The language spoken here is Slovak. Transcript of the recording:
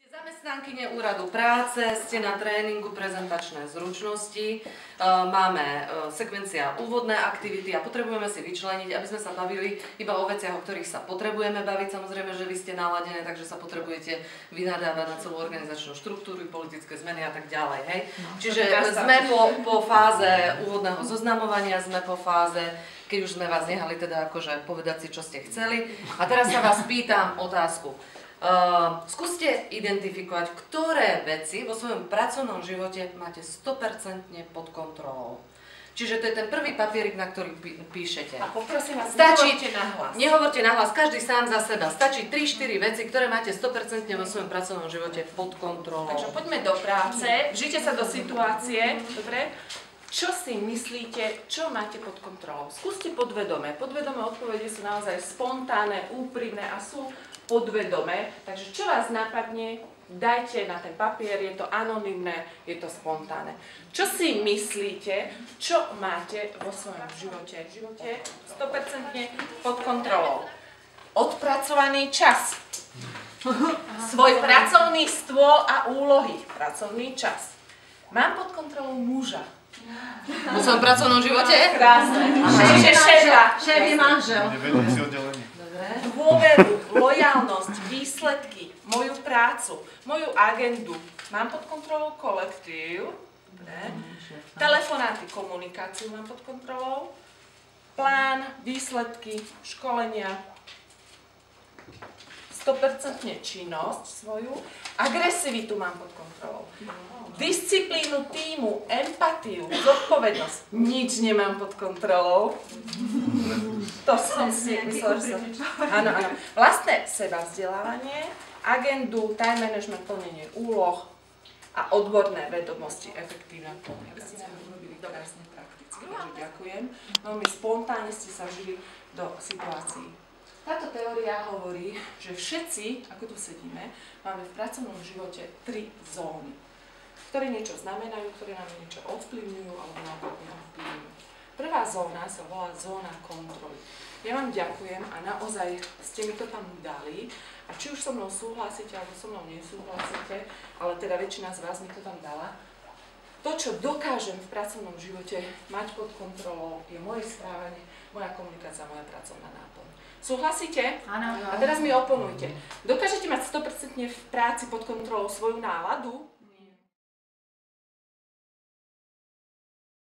Zamestnankyne úradu práce, ste na tréningu prezentačné zručnosti, máme sekvencia úvodné aktivity a potrebujeme si vyčleniť, aby sme sa bavili iba o veciach, o ktorých sa potrebujeme baviť. Samozrejme, že vy ste naladené, takže sa potrebujete vynadávať na celú organizačnú štruktúru, politické zmeny a tak ďalej. Hej? Čiže sme po fáze úvodného zoznamovania, sme po fáze, keď už sme vás nehali teda akože povedať si, čo ste chceli. A teraz sa vás pýtam otázku. Skúste identifikovať, ktoré veci vo svojom pracovnom živote máte 100% pod kontrolou. Čiže to je ten prvý papierik, na ktorý píšete. A poprosím vás, nehovorte nahlas. Nehovorte nahlas, každý sám za seba. Stačí 3-4 veci, ktoré máte 100% vo svojom pracovnom živote pod kontrolou. Takže poďme do práce, vžite sa do situácie, dobre? Čo si myslíte, čo máte pod kontrolou? Skúste podvedome. Podvedomé odpovede sú naozaj spontánne, úprimné a sú podvedomé. Takže čo vás napadne, dajte na ten papier, je to anonymné, je to spontánne. Čo si myslíte, čo máte vo svojom živote 100% pod kontrolou? Odpracovaný čas. Svoj pracovný stôl a úlohy. Pracovný čas. Mám pod kontrolou muža. Vo svojom pracovnom živote? Krásne. Šéf je manžel. Dôveru, lojálnosť, výsledky, moju prácu, moju agendu. Mám pod kontrolou kolektív. Telefonáty, komunikáciu mám pod kontrolou. Plán, výsledky, školenia. 100% činnosť svoju. Agresivitu mám pod kontrolou. Disciplínu tímu, empatiu, zodpovednosť. Nič nemám pod kontrolou. To som si myslela, že áno. Vlastné sebavzdelávanie, agendu, time management, plnenie úloh a odborné vedomosti, efektívna komunikácia. Robili krásne prakticky, takže ďakujem. Veľmi spontánne ste sa žili do situácií. Táto teória hovorí, že všetci, ako tu sedíme, máme v pracovnom živote 3 zóny, ktoré niečo znamenajú, ktoré nám niečo ovplyvňujú alebo naopak neovplyvňujú. Prvá zóna sa volá zóna kontroly. Ja vám ďakujem a naozaj ste mi to tam dali a či už so mnou súhlasíte alebo so mnou nesúhlasíte, ale teda väčšina z vás mi to tam dala. To, čo dokážem v pracovnom živote mať pod kontrolou, je moje správanie, moja komunikácia, moja pracovná náplň. Súhlasíte? Áno. A teraz mi oponujte. Dokážete mať 100% v práci pod kontrolou svoju náladu?